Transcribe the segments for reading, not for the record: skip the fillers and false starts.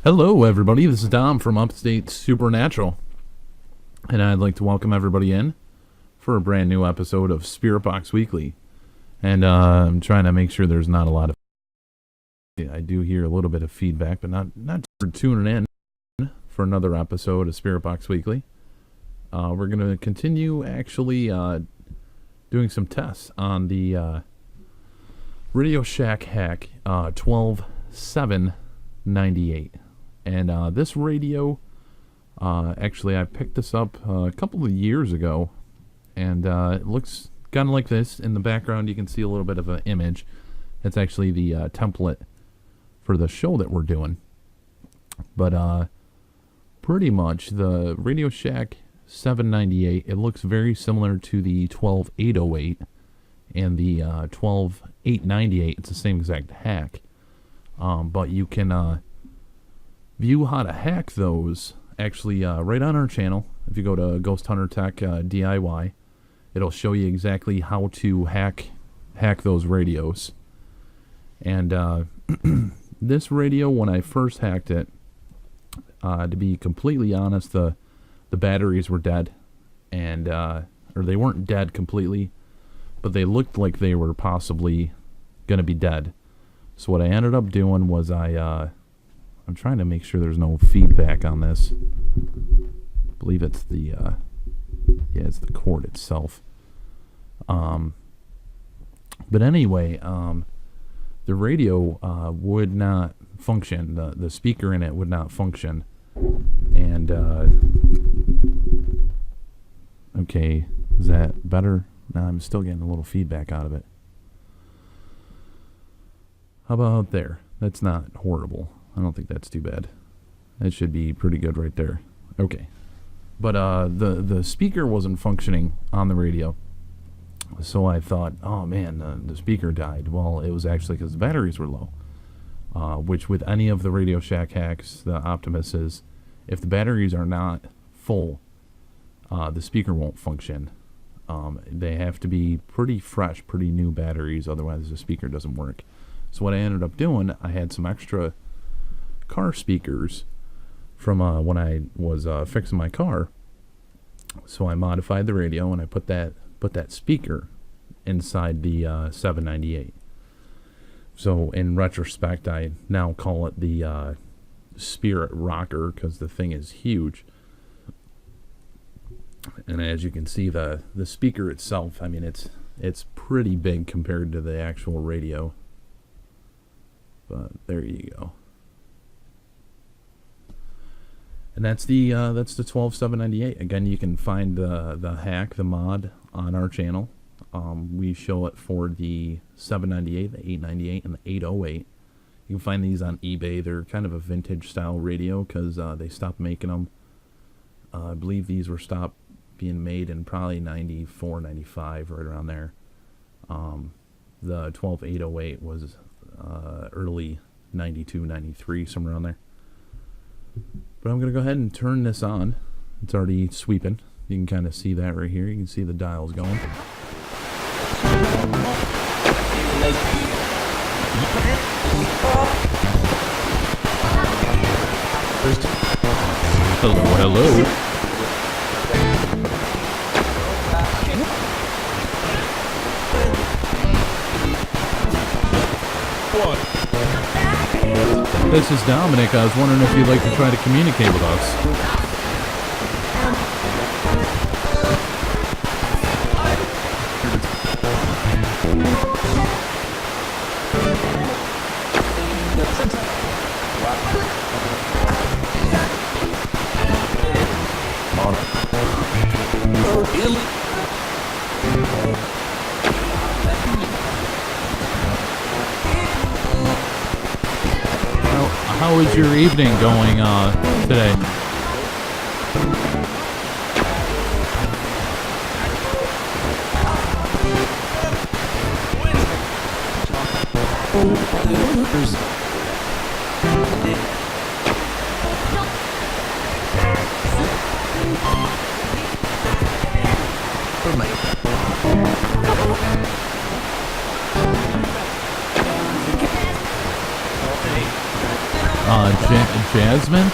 Hello everybody, this is Dom from Upstate Supernatural, and I'd like to welcome everybody in for a brand new episode of Spirit Box Weekly. And I'm trying to make sure there's not a lot of... I do hear a little bit of feedback, but not for tuning in for another episode of Spirit Box Weekly. We're going to continue actually doing some tests on the Radio Shack Hack 12798. And this radio, actually I picked this up a couple of years ago, and it looks kind of like this. In the background you can see a little bit of an image. It's actually the template for the show that we're doing. But pretty much the Radio Shack 798, it looks very similar to the 12808 and the 12898. It's the same exact hack. But you can view how to hack those actually right on our channel. If you go to Ghost Hunter Tech DIY, it'll show you exactly how to hack those radios. And this radio, when I first hacked it, to be completely honest, the batteries were dead, and or they weren't dead completely, but they looked like they were possibly going to be dead. So what I ended up doing was I'm trying to make sure there's no feedback on this. I believe it's the it's the cord itself. But anyway, the radio would not function. The speaker in it would not function. And okay, is that better? No, I'm still getting a little feedback out of it. How about there? That's not horrible. I don't think that's too bad. That should be pretty good right there. Okay. But the speaker wasn't functioning on the radio. So I thought, oh man, the speaker died. Well, it was actually because the batteries were low. Which with any of the Radio Shack hacks, the Optimus is, if the batteries are not full, the speaker won't function. They have to be pretty fresh, pretty new batteries, otherwise the speaker doesn't work. So what I ended up doing, I had some extra car speakers from when I was fixing my car. So I modified the radio and I put that speaker inside the 798. So in retrospect, I now call it the Spirit Rocker because the thing is huge. And as you can see, the speaker itself, I mean, it's pretty big compared to the actual radio. But there you go. And that's the 12798. Again, you can find the hack, the mod, on our channel. We show it for the 798, the 898, and the 808. You can find these on eBay. They're kind of a vintage style radio because they stopped making them. I believe these were stopped being made in probably 94, 95, right around there. The 12808 was early 92, 93, somewhere around there. But I'm going to go ahead and turn this on. It's already sweeping. You can kind of see that right here. You can see the dials going. Hello. This is Dominic. I was wondering if you'd like to try to communicate with us. How is your evening going today? Jasmine?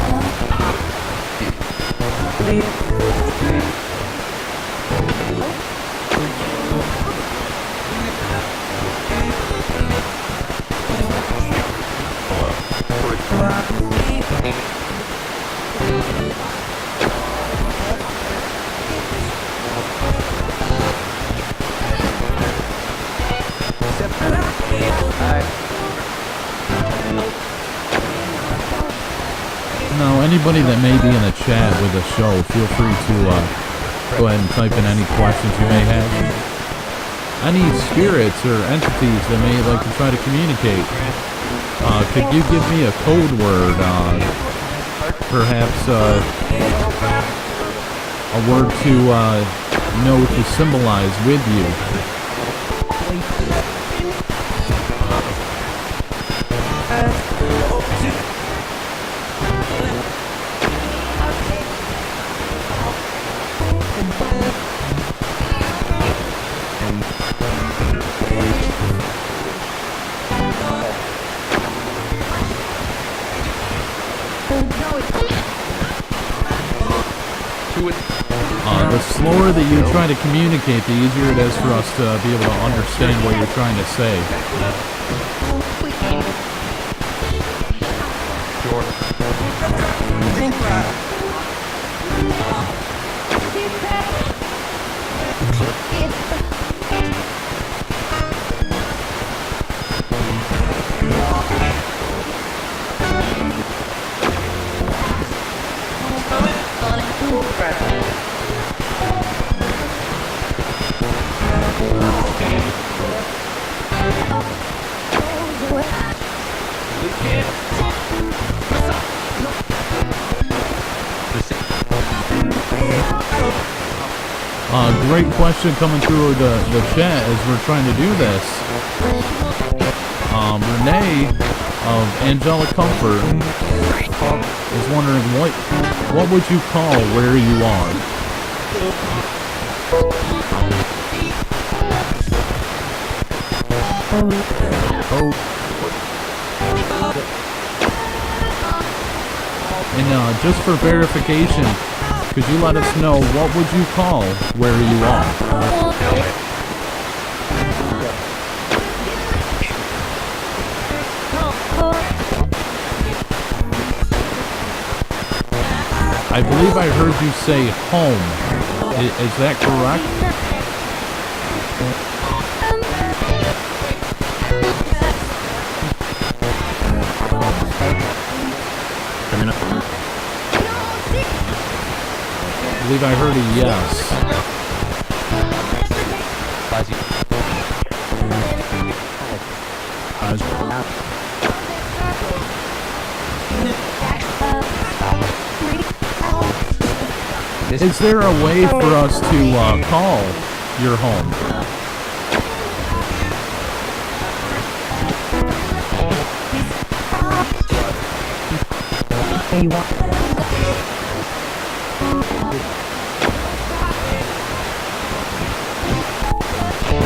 Now, anybody that may be in a chat with the show, feel free to go ahead and type in any questions you may have. Any spirits or entities that may like to try to communicate, could you give me a code word, perhaps a word to know to symbolize with you? The slower that you try to communicate, the easier it is for us to be able to understand what you're trying to say. Great question coming through the chat as we're trying to do this. Renee of Angelic Comfort is wondering what would you call where you are? And just for verification, could you let us know what would you call where you are? I believe I heard you say home. Is that correct? I believe I heard a yes. Is there a way for us to call your home?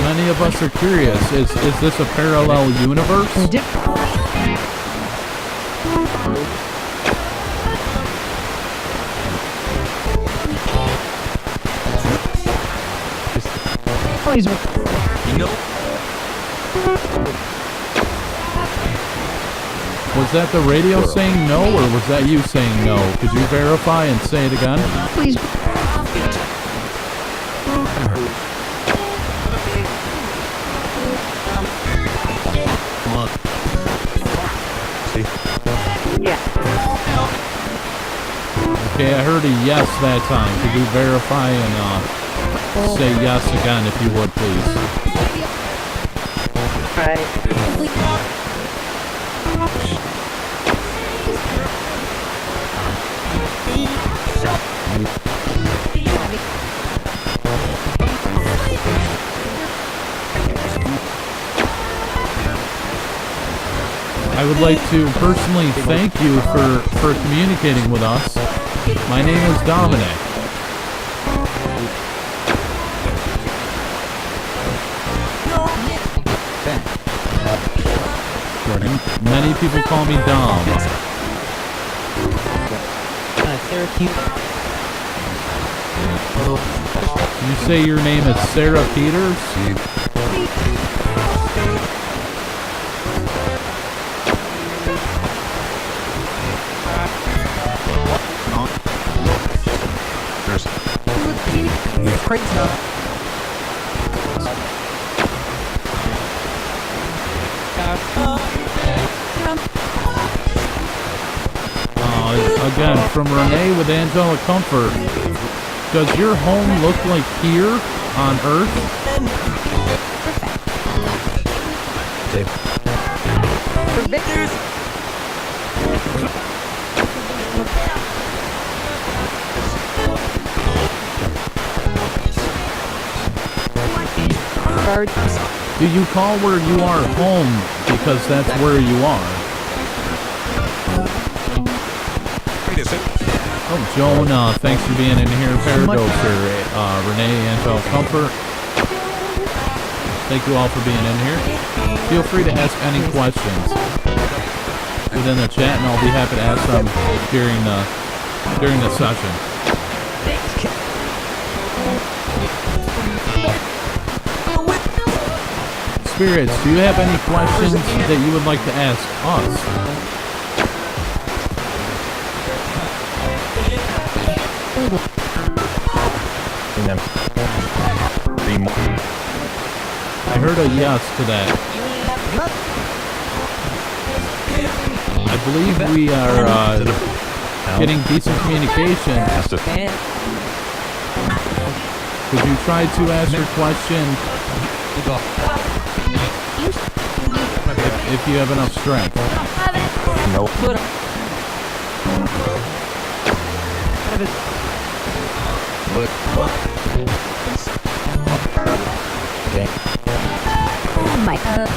Many of us are curious. Is this a parallel universe? Was that the radio saying no, or was that you saying no? Could you verify and say it again? Please. Okay, I heard a yes that time. Could you verify and say yes again if you would, please? Right. I would like to personally thank you for communicating with us. My name is Dominic. Many people call me Dom. You say your name is Sarah Peters? Again, from Renee with Angelic Comfort. Does your home look like here on Earth? Do you call where you are home because that's where you are? Oh, Joan, thanks for being in here. Paradoxer, Renee, Angel, Comfort. Thank you all for being in here. Feel free to ask any questions within the chat, and I'll be happy to ask them during the session. Spirits, do you have any questions that you would like to ask us? I heard a yes to that. I believe we are getting decent communication. Could you try to ask your question if you have enough strength? Nope. Okay. Oh my God.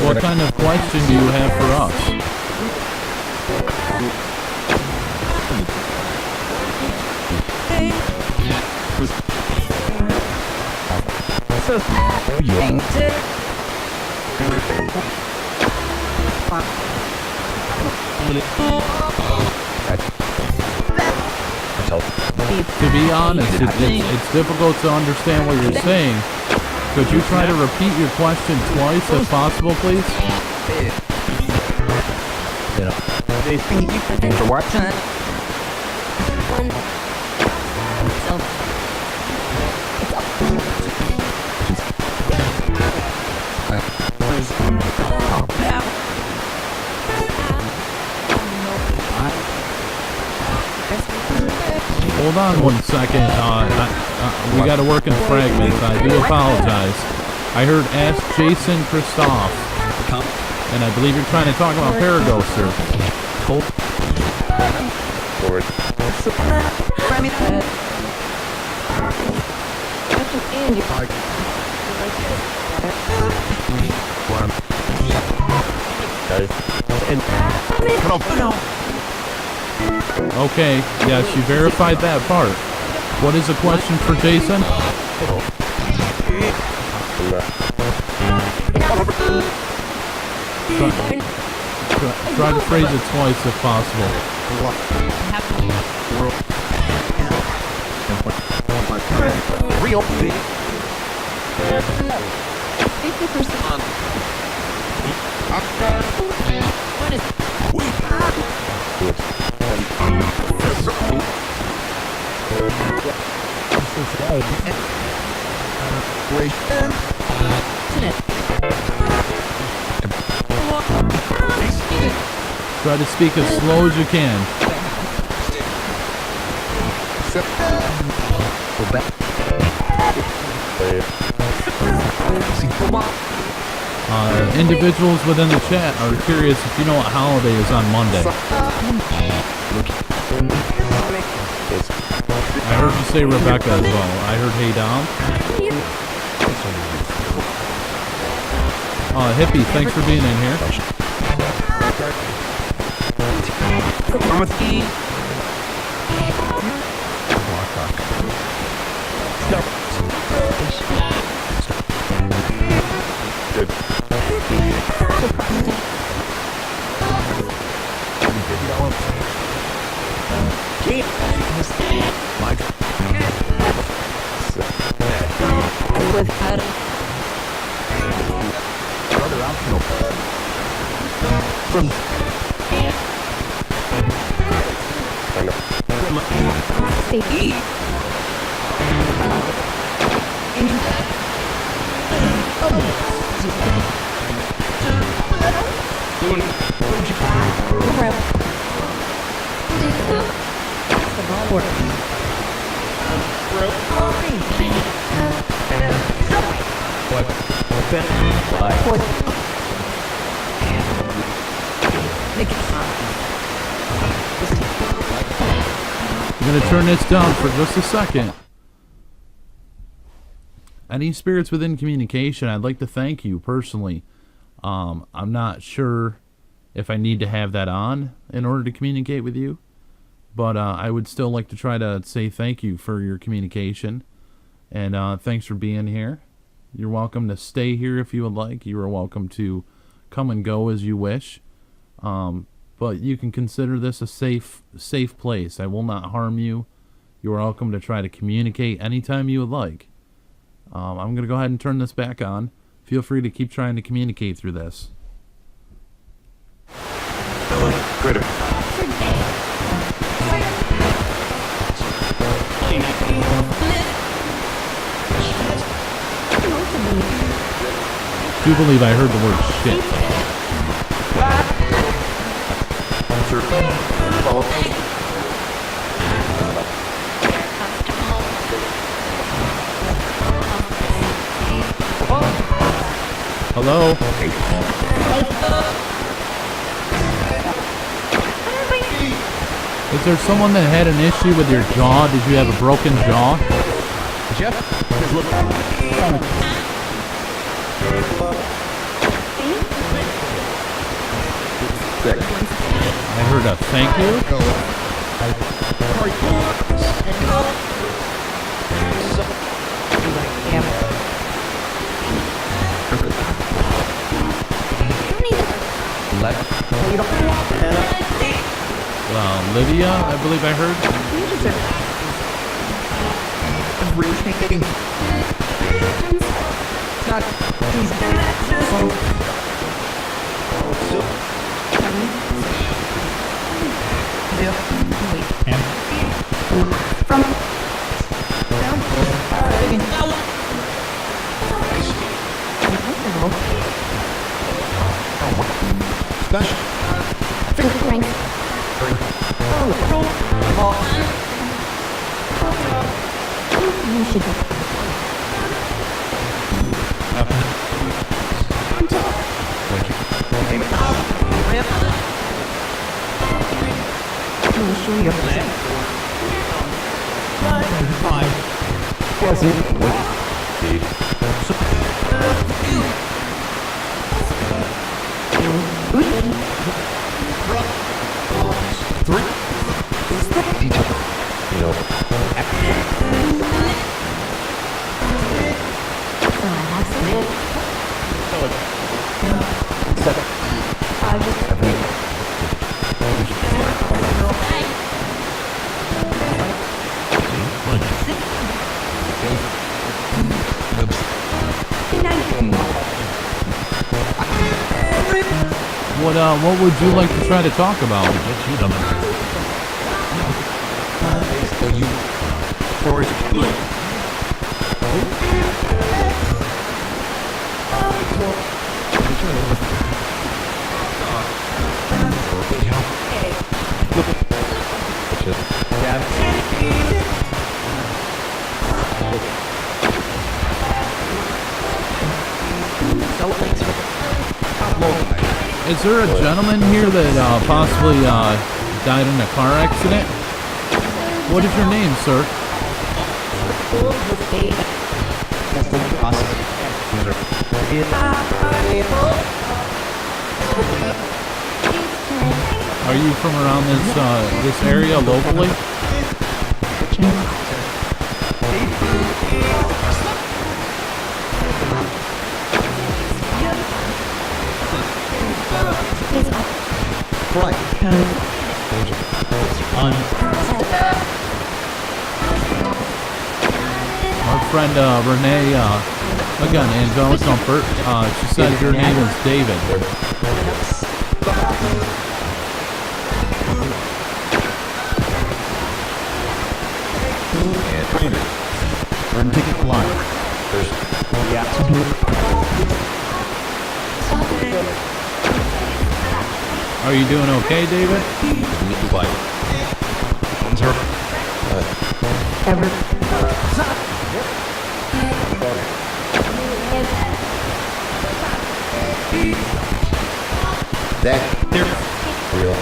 What kind of question do you have for us? To be honest, it's difficult to understand what you're saying. Could you try to repeat your question twice if possible, please? Thanks for watching. Hold on 1 second. We got to work in fragments. I do apologize. I heard ask Jason Christoph, and I believe you're trying to talk about Paradoxer. Forward. Okay, yes, you verified that part. What is the question for Jason? Try to phrase it twice if possible. Real. Try to speak as slow as you can. Individuals within the chat are curious if you know what holiday is on Monday. I heard you say Rebecca as well. I heard hey Dom. Hippie, thanks for being in here. I'm going to turn this down for just a second. Any spirits within communication, I'd like to thank you personally. I'm not sure if I need to have that on in order to communicate with you, but I would still like to try to say thank you for your communication, and thanks for being here. You're welcome to stay here if you would like. You are welcome to come and go as you wish, but you can consider this a safe place. I will not harm you. You are welcome to try to communicate anytime you would like. I'm going to go ahead and turn this back on. Feel free to keep trying to communicate through this. Critter. I do believe I heard the word shit. Hello? Is there someone that had an issue with your jaw? Did you have a broken jaw? Jeff? I heard a thank you. Lydia, I believe I heard. What would you like to try to talk about? Is there a gentleman here that possibly died in a car accident? What is your name, sir? Are you from around this area locally? flight. Our friend Renee, again, Angelic Comfort, she said your name is David. And trainer. Turn ticket line. There's Are you doing okay, David? flight. Sir. That there. Real.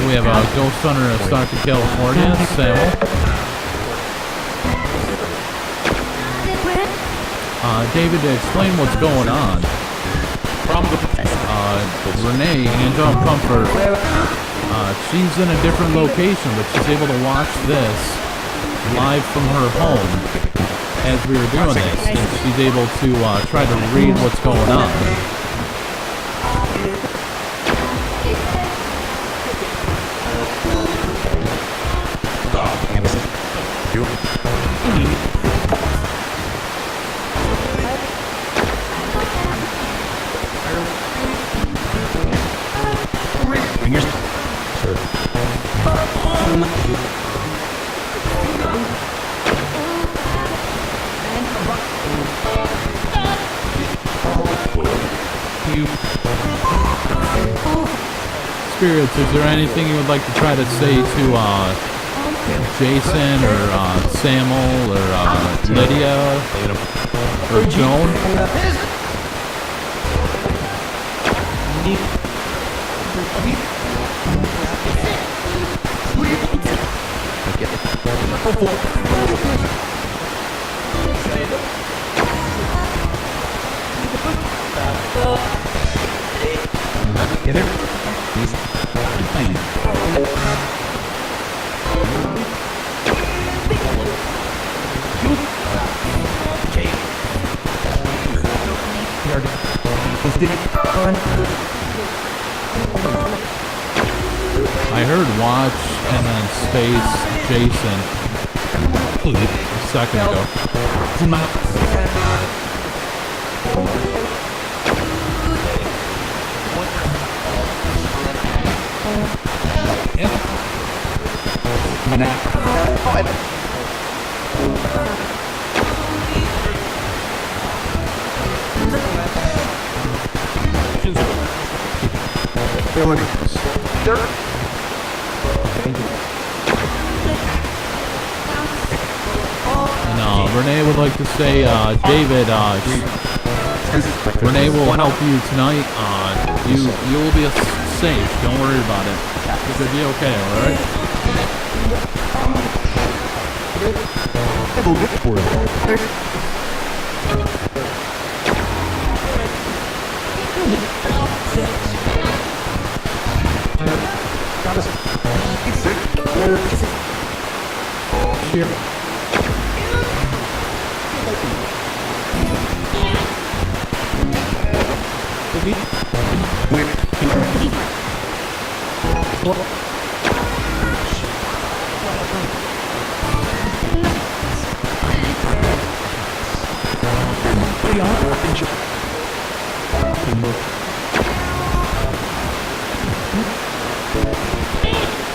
We have a ghost hunter in Stockton, California, Samuel. David, to explain what's going on. Renee, Angel Comfort, she's in a different location, but she's able to watch this live from her home as we were doing this, and she's able to try to read what's going on. Spirits, is there anything you would like to try to say to Jason or Samuel or Lydia or Joan? Get there. I heard watch and then space Jason a second ago. And Renee would like to say, David, Renee will help you tonight. You will be safe. Don't worry about it. It should be okay. All right.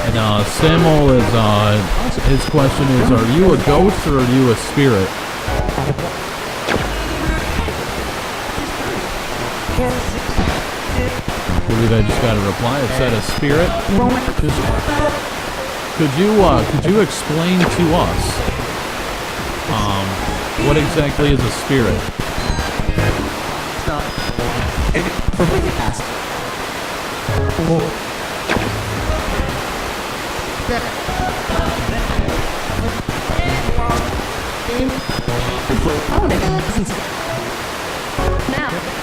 And Samuel is his question is, are you a ghost or are you a spirit? I believe I just got a reply. It said a spirit. Could you explain to us what exactly is a spirit? Now.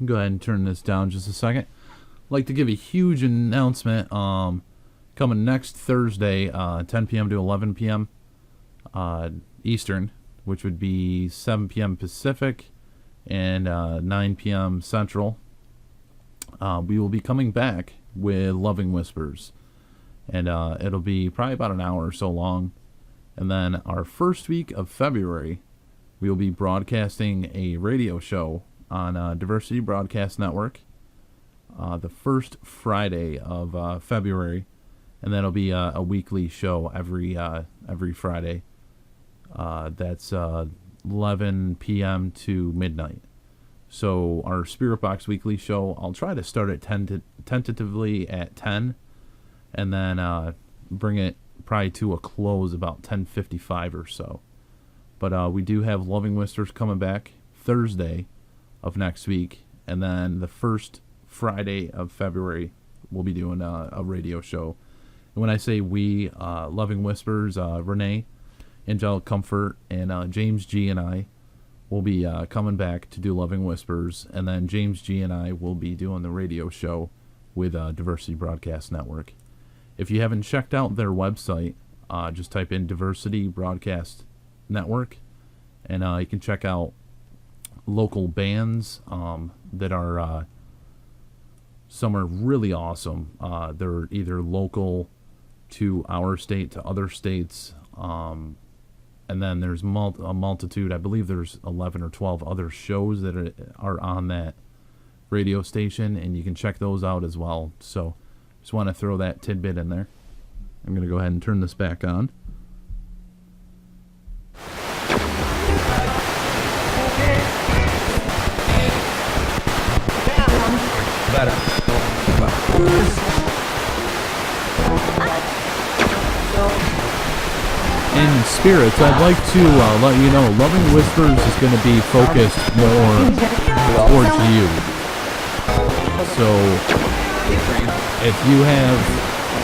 Go ahead and turn this down just a second. I'd like to give a huge announcement coming next Thursday, 10 p.m. to 11 p.m. Eastern, which would be 7 p.m. Pacific and 9 p.m. Central. We will be coming back with Loving Whispers, and it'll be probably about an hour or so long. And then our first week of February, we will be broadcasting a radio show on Diversity Broadcast Network the first Friday of February, and that'll be a weekly show every Friday. That's 11 p.m. to midnight. So our Spirit Box Weekly show, I'll try to start at tentatively at 10, and then bring it probably to a close about 10:55 or so. But we do have Loving Whispers coming back Thursday of next week, and then the first Friday of February we'll be doing a radio show. And when I say we, Loving Whispers, Renee, Angelic Comfort, and James G and I will be coming back to do Loving Whispers, and then James G and I will be doing the radio show with Diversity Broadcast Network. If you haven't checked out their website, just type in Diversity Broadcast Network, and you can check out local bands that are some are really awesome. They're either local to our state, to other states, and then there's a multitude. I believe there's 11 or 12 other shows that are on that radio station, and you can check those out as well. So just want to throw that tidbit in there. I'm going to go ahead and turn this back on. In spirits, I'd like to let you know Loving Whispers is going to be focused more towards you. So if you have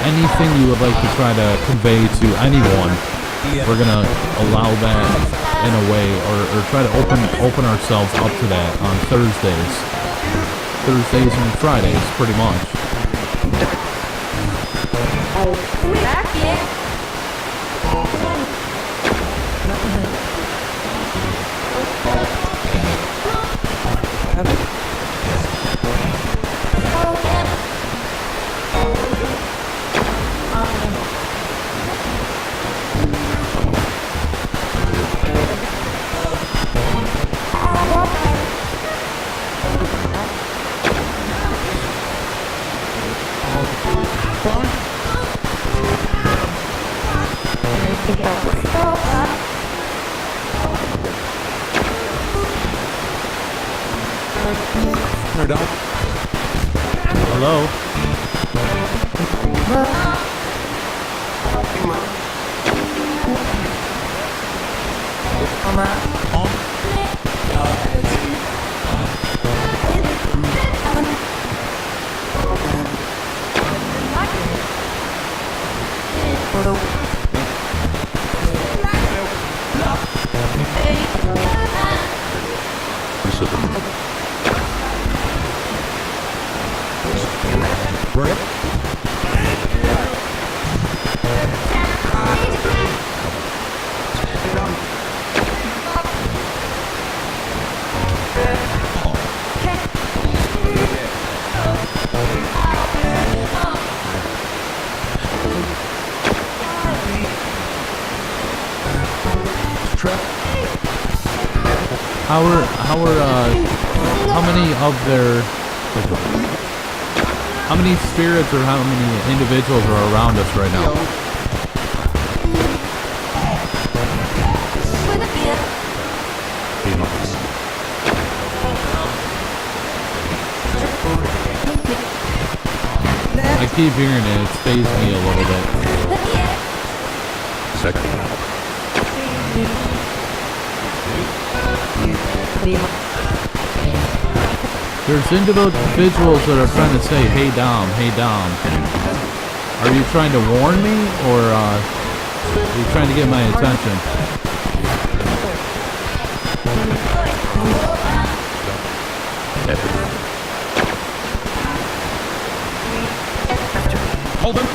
anything you would like to try to convey to anyone, we're going to allow that in a way, or try to open ourselves up to that on Thursdays and Fridays, pretty much. Hello? how many of their, how many spirits or how many individuals are around us right now? I keep hearing it. It stays me a little bit. Second. There's individuals that are trying to say, "Hey Dom, hey Dom." Are you trying to warn me, or are you trying to get my attention? Hold him.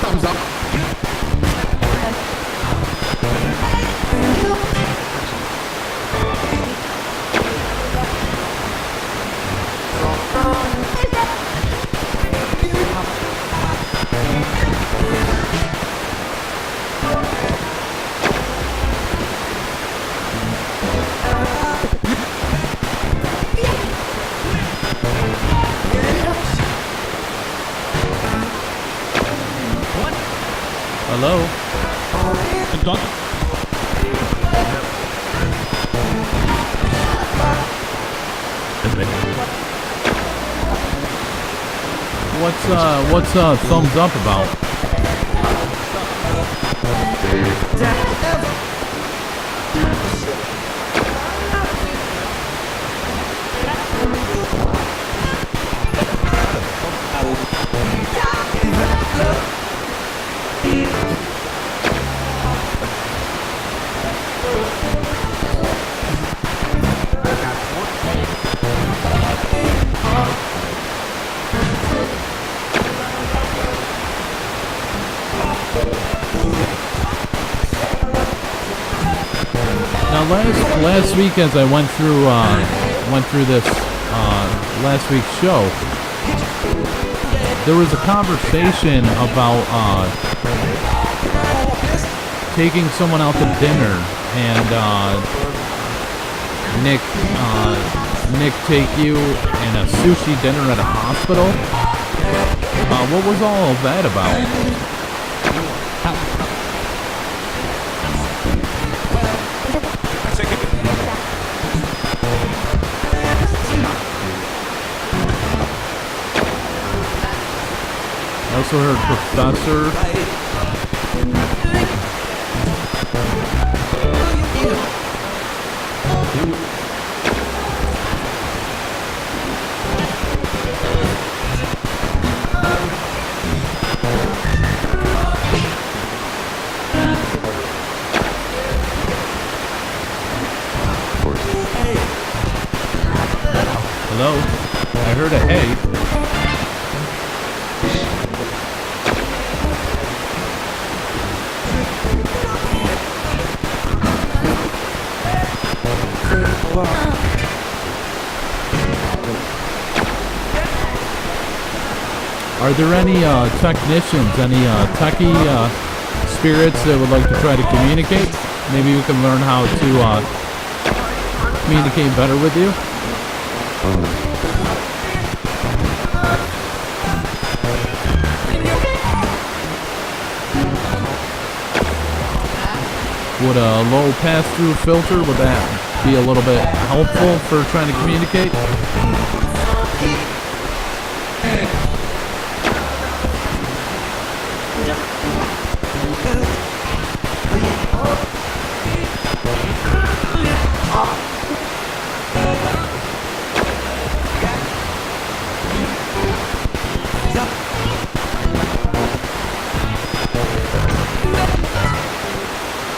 Thumbs up. Hello? What's thumbs up about? Now, last week, as I went through this last week's show, there was a conversation about taking someone out to dinner, and Nick take you in a sushi dinner at a hospital. What was all of that about? I also heard Professor. Hello? I heard a hey. Are there any technicians, any techie spirits that would like to try to communicate? Maybe we can learn how to communicate better with you. Would a low pass-through filter, would that be a little bit helpful for trying to communicate?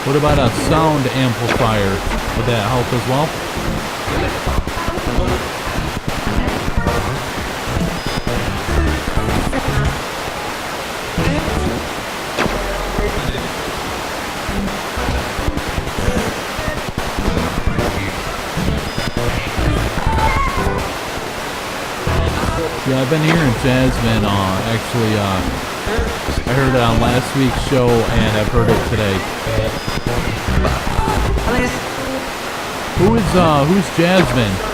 What about a sound amplifier? Would that help as well? Yeah, I've been hearing Jasmine. Actually, I heard it on last week's show, and I've heard it today. Who's Jasmine?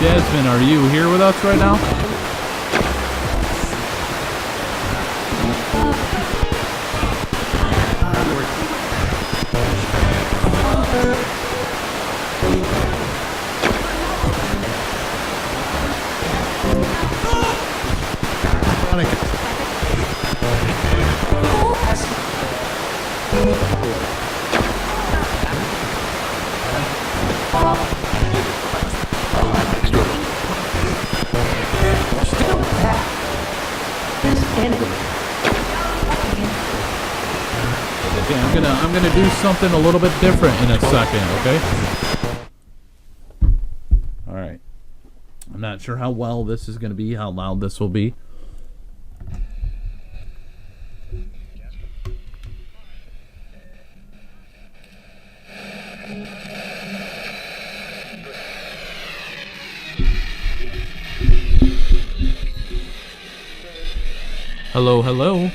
Jasmine, are you here with us right now? Okay, I'm gonna do something a little bit different in a second, okay? Alright. I'm not sure how well this is gonna be, how loud this will be. Hello, hello.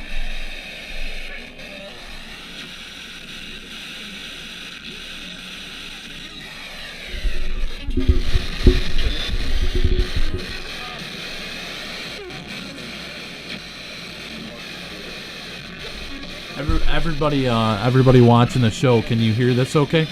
Everybody watching the show, can you hear this okay?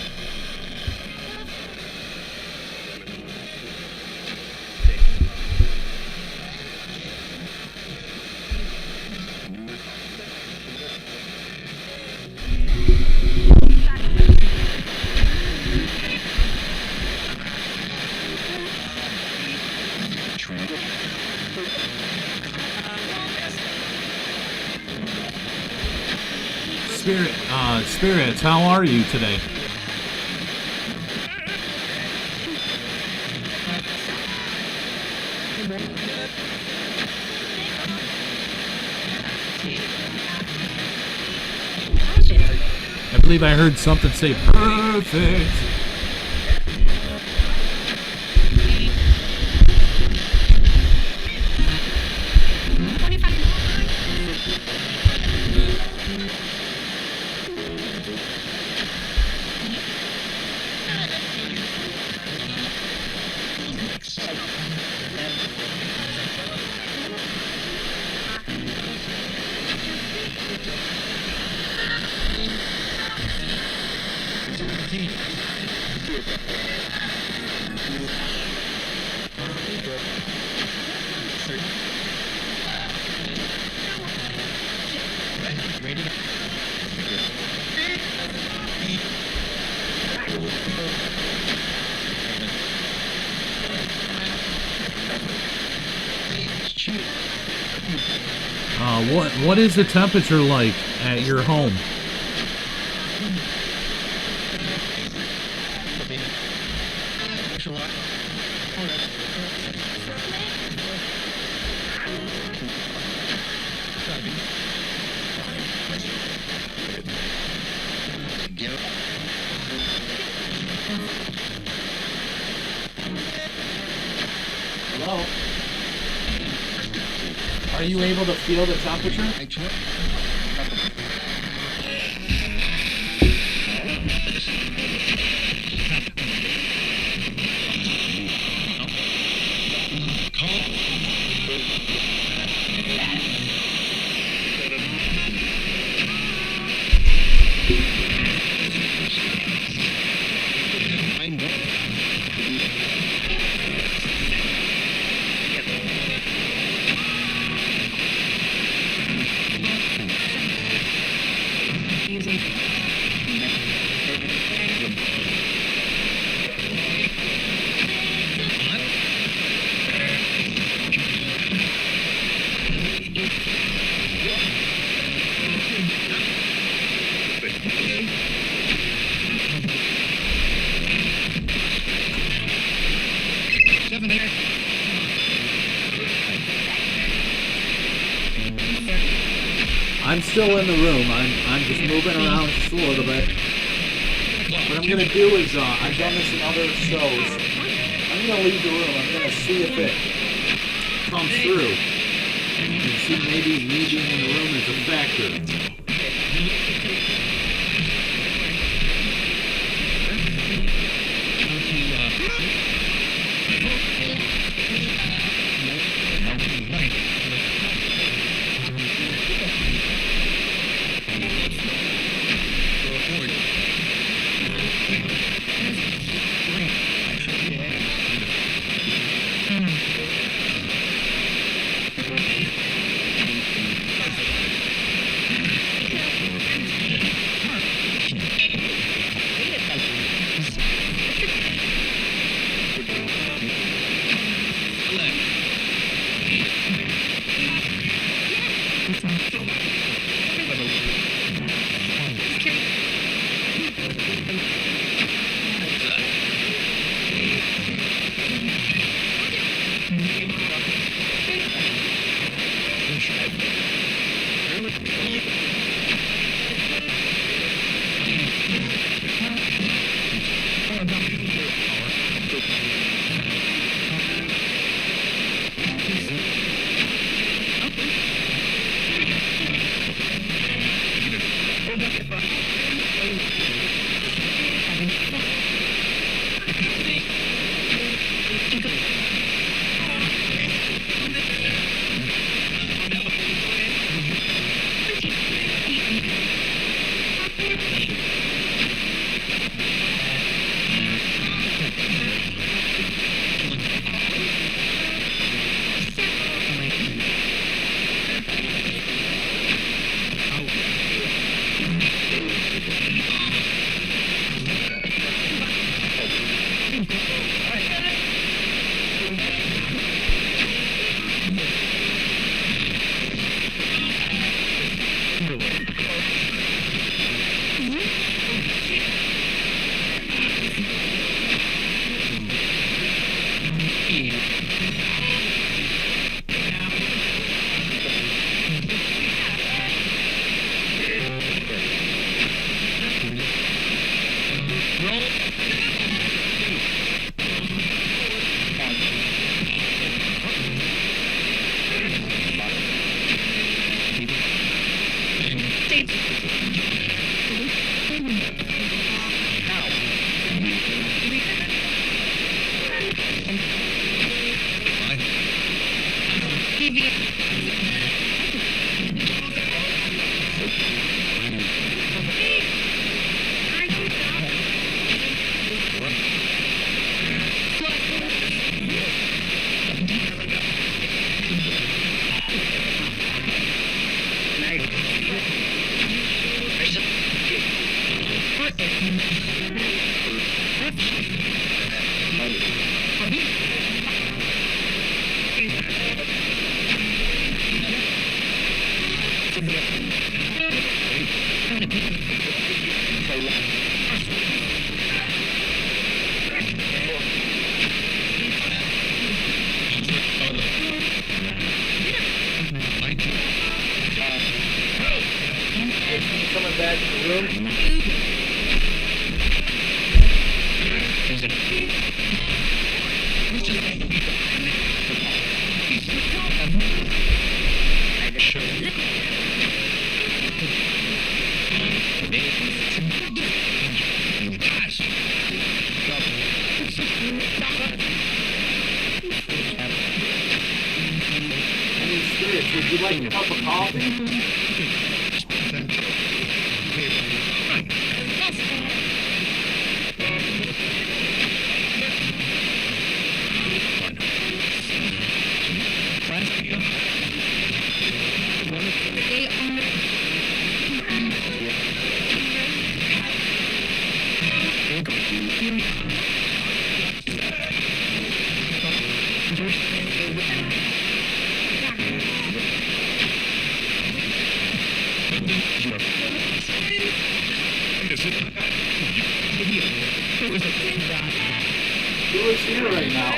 Spirits, how are you today? I believe I heard something say perfect. What is the temperature like at your home? Hello? Are you able to feel the temperature? I'm still in the room. I'm just moving around just a little bit. What I'm gonna do is I've done this in other shows. I'm gonna leave the room. I'm gonna see if it comes through and see maybe me being in the room is a factor. Coming back to the room. Would you like a cup of coffee? Who is here right now?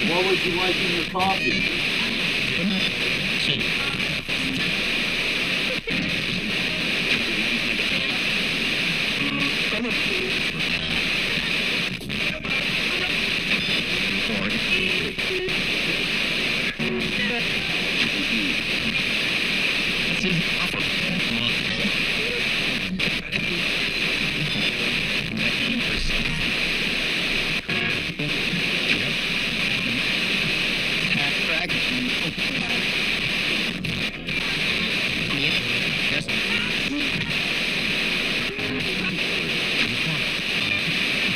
What would you like in your coffee?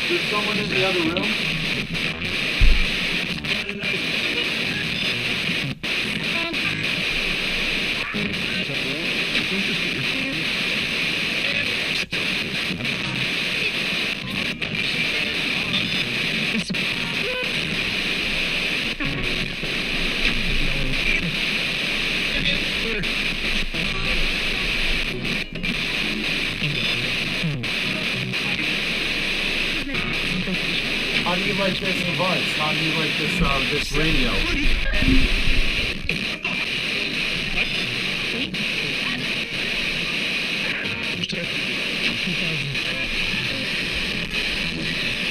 There's someone in the other room? How do you like this device? How do you like this radio?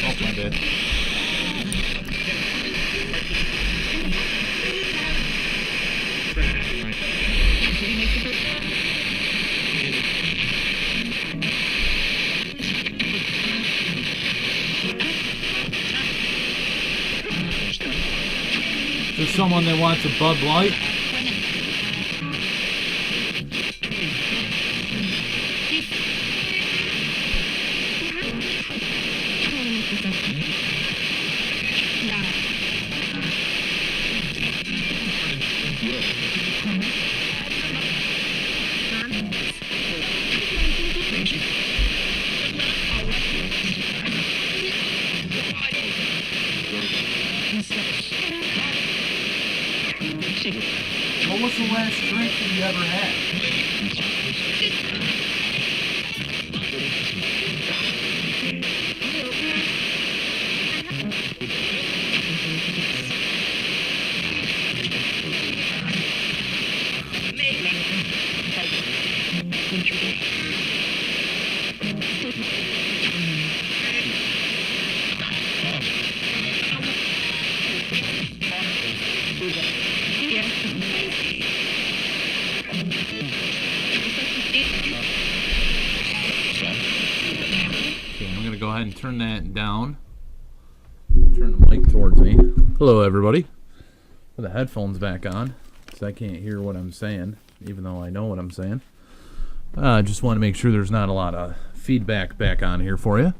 Oh, my bad. There's someone that wants a Bud Light. What was the last drink that you ever had? Go ahead and turn that down. Turn the mic towards me. Hello, everybody. Put the headphones back on because I can't hear what I'm saying, even though I know what I'm saying. Just want to make sure there's not a lot of feedback back on here for you.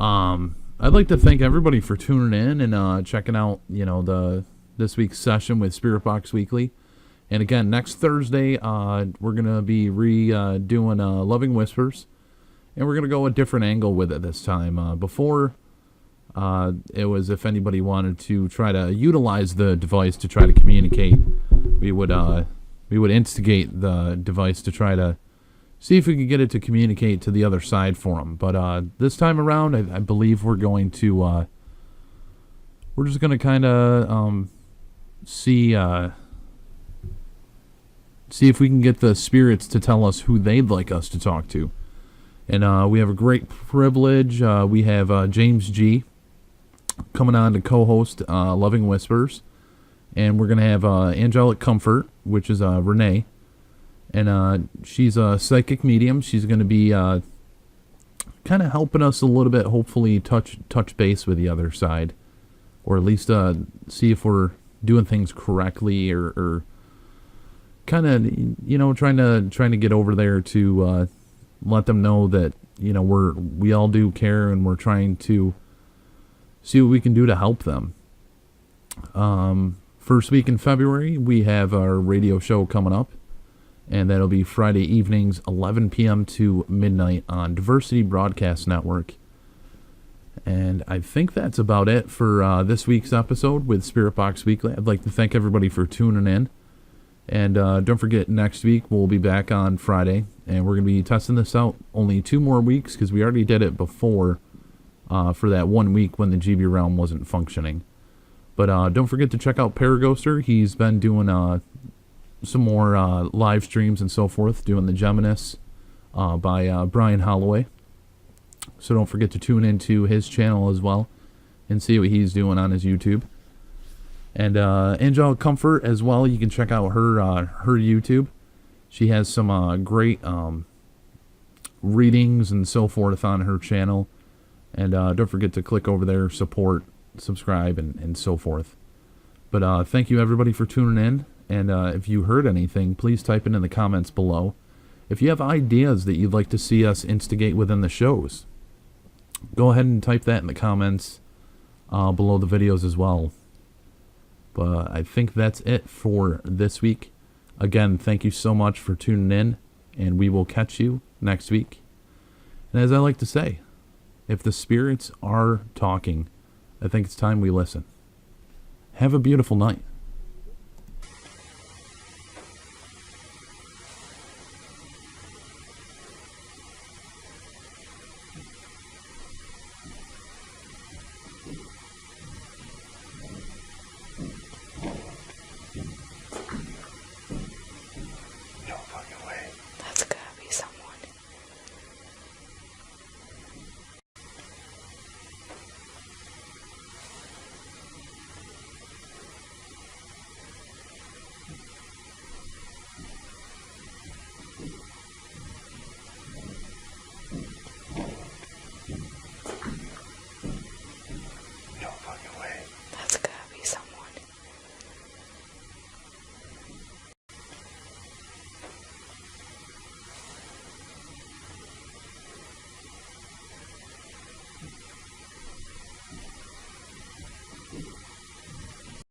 I'd like to thank everybody for tuning in and checking out, this week's session with Spirit Box Weekly. And again, next Thursday, we're gonna be doing Loving Whispers. And we're going to go a different angle with it this time. Before, it was if anybody wanted to try to utilize the device to try to communicate, we would instigate the device to try to see if we could get it to communicate to the other side for them. But this time around, I believe we're going to, we're just going to kind of see if we can get the spirits to tell us who they'd like us to talk to. And we have a great privilege. We have James G. coming on to co-host Loving Whispers. And we're going to have Angelic Comfort, which is Renee. And she's a psychic medium. She's going to be kind of helping us a little bit, hopefully touch base with the other side. Or at least see if we're doing things correctly or kind of, trying to get over there to... let them know that, we all do care, and we're trying to see what we can do to help them. First week in February, we have our radio show coming up, and that'll be Friday evenings, 11 p.m. to midnight on Diversity Broadcast Network. And I think that's about it for this week's episode with Spirit Box Weekly. I'd like to thank everybody for tuning in. And don't forget, next week we'll be back on Friday, and we're going to be testing this out only 2 more weeks because we already did it before for that 1 week when the GB Realm wasn't functioning. But don't forget to check out Paraghoster. He's been doing some more live streams and so forth, doing the Geminis by Brian Holloway. So don't forget to tune into his channel as well and see what he's doing on his YouTube. And Angelic Comfort as well. You can check out her YouTube. She has some great readings and so forth on her channel. And don't forget to click over there, support, subscribe, and so forth. But thank you everybody for tuning in. And if you heard anything, please type it in the comments below. If you have ideas that you'd like to see us instigate within the shows, go ahead and type that in the comments below the videos as well. But I think that's it for this week. Again, thank you so much for tuning in, and we will catch you next week. And as I like to say, if the spirits are talking, I think it's time we listen. Have a beautiful night.